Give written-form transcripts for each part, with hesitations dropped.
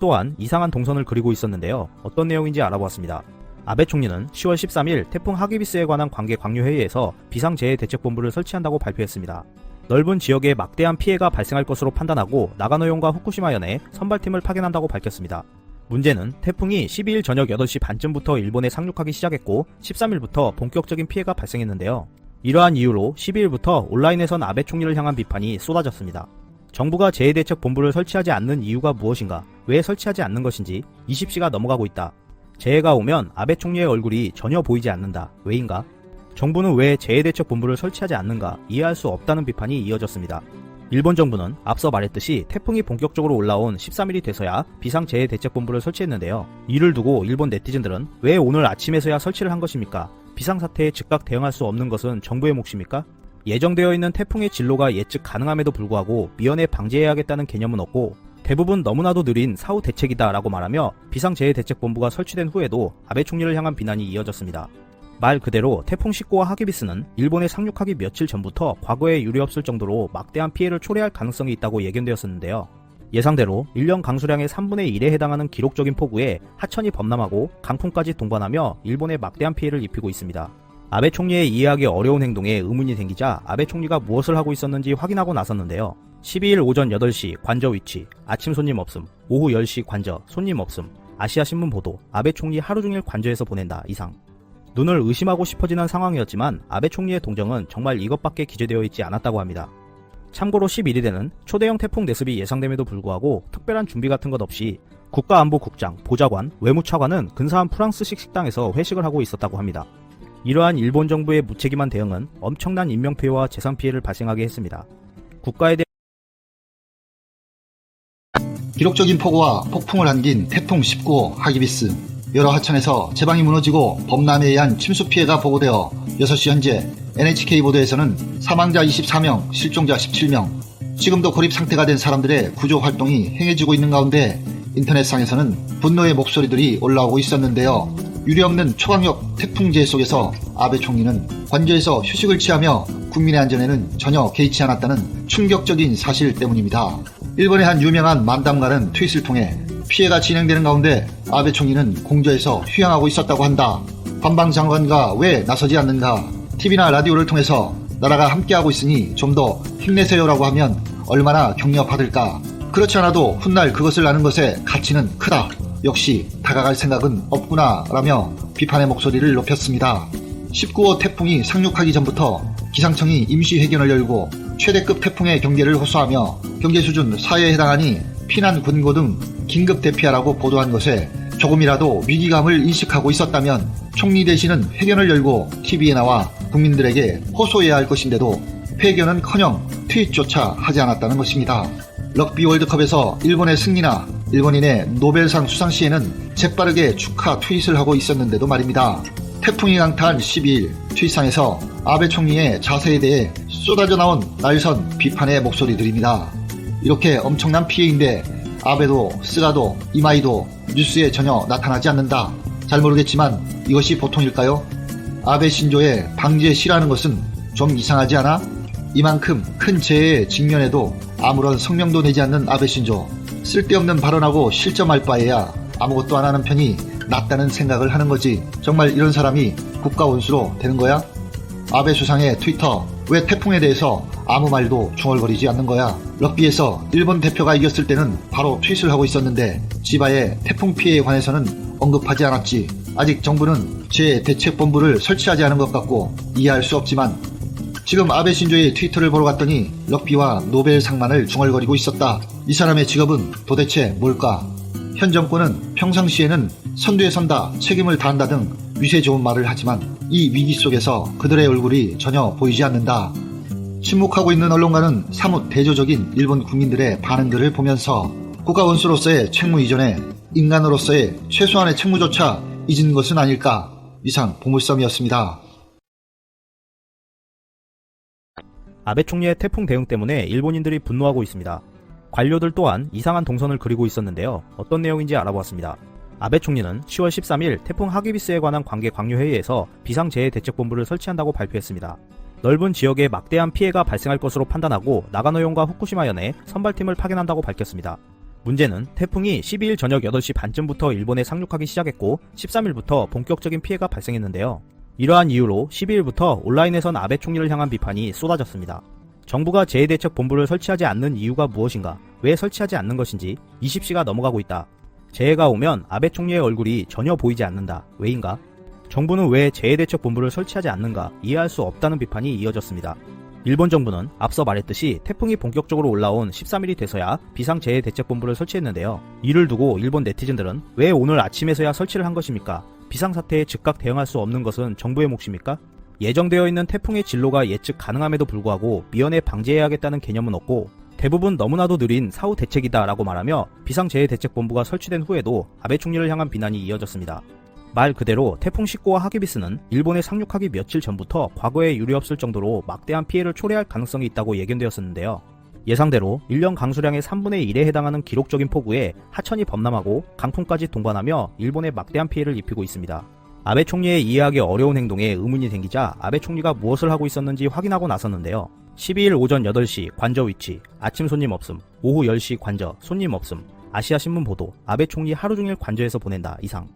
또한 이상한 동선을 그리고 있었는데요. 어떤 내용인지 알아보았습니다. 아베 총리는 10월 13일 태풍 하기비스에 관한 관계 광유회의에서 비상재해대책본부를 설치한다고 발표했습니다. 넓은 지역에 막대한 피해가 발생할 것으로 판단하고 나가노현과 후쿠시마현에 선발팀을 파견한다고 밝혔습니다. 문제는 태풍이 12일 저녁 8시 반쯤부터 일본에 상륙하기 시작했고 13일부터 본격적인 피해가 발생했는데요. 이러한 이유로 12일부터 온라인에선 아베 총리를 향한 비판이 쏟아졌습니다. 정부가 재해대책본부를 설치하지 않는 이유가 무엇인가, 왜 설치하지 않는 것인지 20시가 넘어가고 있다. 재해가 오면 아베 총리의 얼굴이 전혀 보이지 않는다. 왜인가? 정부는 왜 재해대책본부를 설치하지 않는가 이해할 수 없다는 비판이 이어졌습니다. 일본 정부는 앞서 말했듯이 태풍이 본격적으로 올라온 13일이 돼서야 비상재해대책본부를 설치했는데요. 이를 두고 일본 네티즌들은 왜 오늘 아침에서야 설치를 한 것입니까? 비상사태에 즉각 대응할 수 없는 것은 정부의 몫입니까? 예정되어 있는 태풍의 진로가 예측 가능함에도 불구하고 미연에 방지해야겠다는 개념은 없고 대부분 너무나도 느린 사후 대책이다 라고 말하며 비상재해대책본부가 설치된 후에도 아베 총리를 향한 비난이 이어졌습니다. 말 그대로 태풍 19와 하기비스는 일본에 상륙하기 며칠 전부터 과거에 유례없을 정도로 막대한 피해를 초래할 가능성이 있다고 예견되었었는데요. 예상대로 1년 강수량의 3분의 1에 해당하는 기록적인 폭우에 하천이 범람하고 강풍까지 동반하며 일본에 막대한 피해를 입히고 있습니다. 아베 총리의 이해하기 어려운 행동에 의문이 생기자 아베 총리가 무엇을 하고 있었는지 확인하고 나섰는데요. 12일 오전 8시 관저 위치, 아침 손님 없음, 오후 10시 관저, 손님 없음, 아시아신문 보도, 아베 총리 하루 종일 관저에서 보낸다 이상. 눈을 의심하고 싶어지는 상황이었지만 아베 총리의 동정은 정말 이것밖에 기재되어 있지 않았다고 합니다. 참고로 11일에는 초대형 태풍 내습이 예상됨에도 불구하고 특별한 준비 같은 것 없이 국가안보국장, 보좌관, 외무차관은 근사한 프랑스식 식당에서 회식을 하고 있었다고 합니다. 이러한 일본 정부의 무책임한 대응은 엄청난 인명피해와 재산피해를 발생하게 했습니다. 국가에 대한 기록적인 폭우와 폭풍을 안긴 태풍 19호 하기비스. 여러 하천에서 제방이 무너지고 범람에 의한 침수 피해가 보고되어 6시 현재 NHK 보도에서는 사망자 24명, 실종자 17명, 지금도 고립 상태가 된 사람들의 구조 활동이 행해지고 있는 가운데 인터넷상에서는 분노의 목소리들이 올라오고 있었는데요. 유례없는 초강력 태풍재 속에서 아베 총리는 관저에서 휴식을 취하며 국민의 안전에는 전혀 개의치 않았다는 충격적인 사실 때문입니다. 일본의 한 유명한 만담가는 트윗을 통해 피해가 진행되는 가운데 아베 총리는 공저에서 휴양하고 있었다고 한다. 관방장관과 왜 나서지 않는가? TV나 라디오를 통해서 나라가 함께하고 있으니 좀 더 힘내세요라고 하면 얼마나 격려받을까? 그렇지 않아도 훗날 그것을 아는 것의 가치는 크다. 역시 다가갈 생각은 없구나 라며 비판의 목소리를 높였습니다. 19호 태풍이 상륙하기 전부터 기상청이 임시회견을 열고 최대급 태풍의 경계를 호소하며 경계 수준 4에 해당하니 피난 권고 등 긴급 대피하라고 보도한 것에 조금이라도 위기감을 인식하고 있었다면 총리 대신은 회견을 열고 TV에 나와 국민들에게 호소해야 할 것인데도 회견은커녕 트윗조차 하지 않았다는 것입니다. 럭비 월드컵에서 일본의 승리나 일본인의 노벨상 수상 시에는 재빠르게 축하 트윗을 하고 있었는데도 말입니다. 태풍이 강타한 12일 트윗상에서 아베 총리의 자세에 대해 쏟아져 나온 날선 비판의 목소리들입니다. 이렇게 엄청난 피해인데 아베도 스가도 이마이도 뉴스에 전혀 나타나지 않는다. 잘 모르겠지만 이것이 보통일까요? 아베 신조의 방지에 실하는 것은 좀 이상하지 않아? 이만큼 큰 재해에 직면해도 아무런 성명도 내지 않는 아베 신조. 쓸데없는 발언하고 실점할 바에야 아무것도 안 하는 편이 낫다는 생각을 하는 거지. 정말 이런 사람이 국가 원수로 되는 거야? 아베 수상의 트위터, 왜 태풍에 대해서 아무 말도 중얼거리지 않는 거야? 럭비에서 일본 대표가 이겼을 때는 바로 트윗을 하고 있었는데 지바의 태풍 피해에 관해서는 언급하지 않았지. 아직 정부는 재대책본부를 설치하지 않은 것 같고 이해할 수 없지만 지금 아베 신조의 트위터를 보러 갔더니 럭비와 노벨상만을 중얼거리고 있었다. 이 사람의 직업은 도대체 뭘까? 현 정권은 평상시에는 선두에 선다, 책임을 다한다 등 위세 좋은 말을 하지만 이 위기 속에서 그들의 얼굴이 전혀 보이지 않는다. 침묵하고 있는 언론가는 사뭇 대조적인 일본 국민들의 반응들을 보면서 국가 원수로서의 책무 이전에 인간으로서의 최소한의 책무조차 잊은 것은 아닐까. 이상 보물섬이었습니다. 아베 총리의 태풍 대응 때문에 일본인들이 분노하고 있습니다. 관료들 또한 이상한 동선을 그리고 있었는데요. 어떤 내용인지 알아보았습니다. 아베 총리는 10월 13일 태풍 하기비스에 관한 관계 광유회의에서 비상재해대책본부를 설치한다고 발표했습니다. 넓은 지역에 막대한 피해가 발생할 것으로 판단하고 나가노현과 후쿠시마현에 선발팀을 파견한다고 밝혔습니다. 문제는 태풍이 12일 저녁 8시 반쯤부터 일본에 상륙하기 시작했고 13일부터 본격적인 피해가 발생했는데요. 이러한 이유로 12일부터 온라인에선 아베 총리를 향한 비판이 쏟아졌습니다. 정부가 재해대책본부를 설치하지 않는 이유가 무엇인가? 왜 설치하지 않는 것인지 20시가 넘어가고 있다. 재해가 오면 아베 총리의 얼굴이 전혀 보이지 않는다. 왜인가? 정부는 왜 재해대책본부를 설치하지 않는가? 이해할 수 없다는 비판이 이어졌습니다. 일본 정부는 앞서 말했듯이 태풍이 본격적으로 올라온 13일이 돼서야 비상재해대책본부를 설치했는데요. 이를 두고 일본 네티즌들은 왜 오늘 아침에서야 설치를 한 것입니까? 비상사태에 즉각 대응할 수 없는 것은 정부의 몫입니까? 예정되어 있는 태풍의 진로가 예측 가능함에도 불구하고 미연에 방지해야겠다는 개념은 없고 대부분 너무나도 느린 사후 대책이다 라고 말하며 비상재해대책본부가 설치된 후에도 아베 총리를 향한 비난이 이어졌습니다. 말 그대로 태풍 19와 하기비스는 일본에 상륙하기 며칠 전부터 과거에 유례없을 정도로 막대한 피해를 초래할 가능성이 있다고 예견되었었는데요. 예상대로 1년 강수량의 3분의 1에 해당하는 기록적인 폭우에 하천이 범람하고 강풍까지 동반하며 일본에 막대한 피해를 입히고 있습니다. 아베 총리의 이해하기 어려운 행동에 의문이 생기자 아베 총리가 무엇을 하고 있었는지 확인하고 나섰는데요. 12일 오전 8시 관저 위치, 아침 손님 없음, 오후 10시 관저, 손님 없음, 아시아신문 보도, 아베 총리 하루 종일 관저에서 보낸다 이상.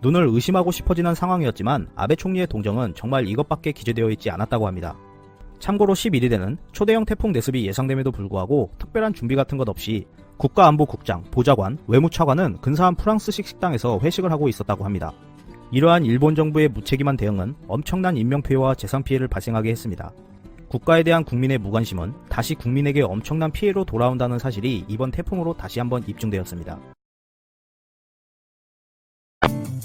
눈을 의심하고 싶어지는 상황이었지만 아베 총리의 동정은 정말 이것밖에 기재되어 있지 않았다고 합니다. 참고로 11일에는 초대형 태풍 내습이 예상됨에도 불구하고 특별한 준비 같은 것 없이 국가안보국장, 보좌관, 외무차관은 근사한 프랑스식 식당에서 회식을 하고 있었다고 합니다. 이러한 일본 정부의 무책임한 대응은 엄청난 인명피해와 재산피해를 발생하게 했습니다. 국가에 대한 국민의 무관심은 다시 국민에게 엄청난 피해로 돌아온다는 사실이 이번 태풍으로 다시 한번 입증되었습니다.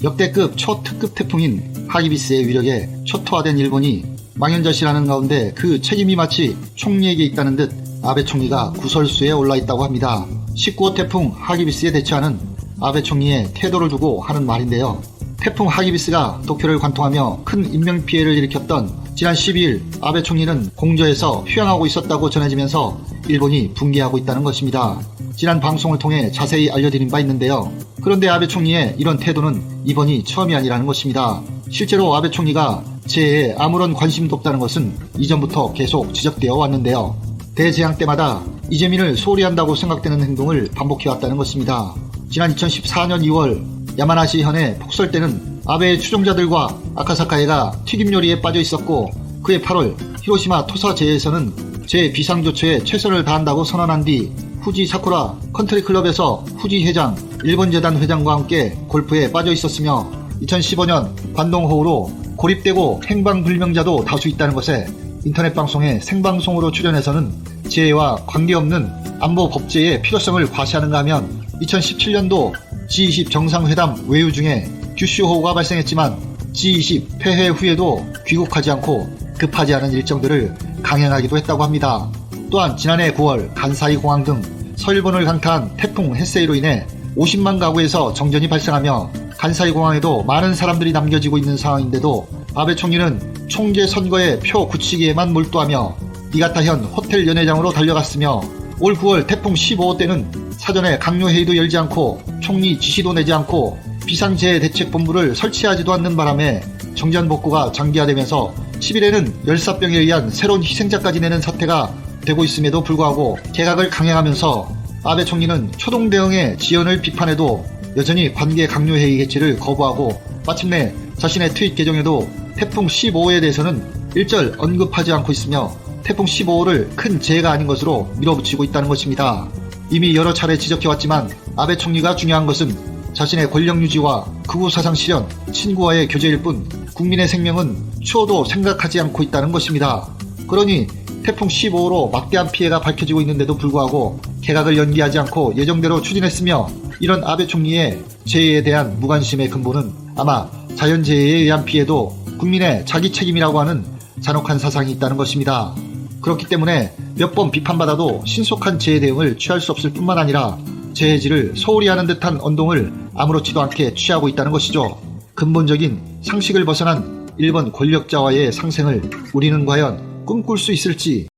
역대급 초특급 태풍인 하기비스의 위력에 초토화된 일본이 망연자실하는 가운데 그 책임이 마치 총리에게 있다는 듯 아베 총리가 구설수에 올라 있다고 합니다. 19호 태풍 하기비스에 대처하는 아베 총리의 태도를 두고 하는 말인데요. 태풍 하기비스가 도쿄를 관통하며 큰 인명피해를 일으켰던 지난 12일 아베 총리는 공저에서 휴양하고 있었다고 전해지면서 일본이 붕괴하고 있다는 것입니다. 지난 방송을 통해 자세히 알려드린 바 있는데요. 그런데 아베 총리의 이런 태도는 이번이 처음이 아니라는 것입니다. 실제로 아베 총리가 재해에 아무런 관심도 없다는 것은 이전부터 계속 지적되어 왔는데요. 대재앙 때마다 이재민을 소홀히 한다고 생각되는 행동을 반복해왔다는 것입니다. 지난 2014년 2월 야마나시 현의 폭설 때는 아베의 추종자들과 아카사카에가 튀김 요리에 빠져 있었고 그해 8월 히로시마 토사 재해에서는 재비상조처에 최선을 다한다고 선언한 뒤 후지 사쿠라 컨트리클럽에서 후지 회장, 일본재단 회장과 함께 골프에 빠져 있었으며 2015년 관동호우로 고립되고 행방불명자도 다수 있다는 것에 인터넷 방송에 생방송으로 출연해서는 재해와 관계없는 안보 법제의 필요성을 과시하는가 하면 2017년도 G20 정상회담 외유 중에 규슈호우가 발생했지만 G20 폐회 후에도 귀국하지 않고 급하지 않은 일정들을 강행하기도 했다고 합니다. 또한 지난해 9월 간사이 공항 등 서일본을 강타한 태풍 헤세이로 인해 50만 가구에서 정전이 발생하며 간사이 공항에도 많은 사람들이 남겨지고 있는 상황인데도 아베 총리는 총재 선거에 표 굳히기에만 몰두하며 니가타현 호텔 연회장으로 달려갔으며 올 9월 태풍 15호 때는 사전에 강요회의도 열지 않고 총리 지시도 내지 않고 비상재해대책본부를 설치하지도 않는 바람에 정전복구가 장기화되면서 10일에는 열사병에 의한 새로운 희생자까지 내는 사태가 되고 있음에도 불구하고 개각을 강행하면서 아베 총리는 초동대응의 지연을 비판해도 여전히 관계 강요회의 개최를 거부하고 마침내 자신의 트윗 계정에도 태풍 15호에 대해서는 일절 언급하지 않고 있으며 태풍 15호를 큰 재해가 아닌 것으로 밀어붙이고 있다는 것입니다. 이미 여러 차례 지적해왔지만 아베 총리가 중요한 것은 자신의 권력 유지와 극우 사상 실현, 친구와의 교제일 뿐 국민의 생명은 추호도 생각하지 않고 있다는 것입니다. 그러니 태풍 15호로 막대한 피해가 밝혀지고 있는데도 불구하고 개각을 연기하지 않고 예정대로 추진했으며 이런 아베 총리의 재해에 대한 무관심의 근본은 아마 자연재해에 의한 피해도 국민의 자기 책임이라고 하는 잔혹한 사상이 있다는 것입니다. 그렇기 때문에 몇 번 비판받아도 신속한 재해 대응을 취할 수 없을 뿐만 아니라 재해지를 소홀히 하는 듯한 언동을 아무렇지도 않게 취하고 있다는 것이죠. 근본적인 상식을 벗어난 일본 권력자와의 상생을 우리는 과연 꿈꿀 수 있을지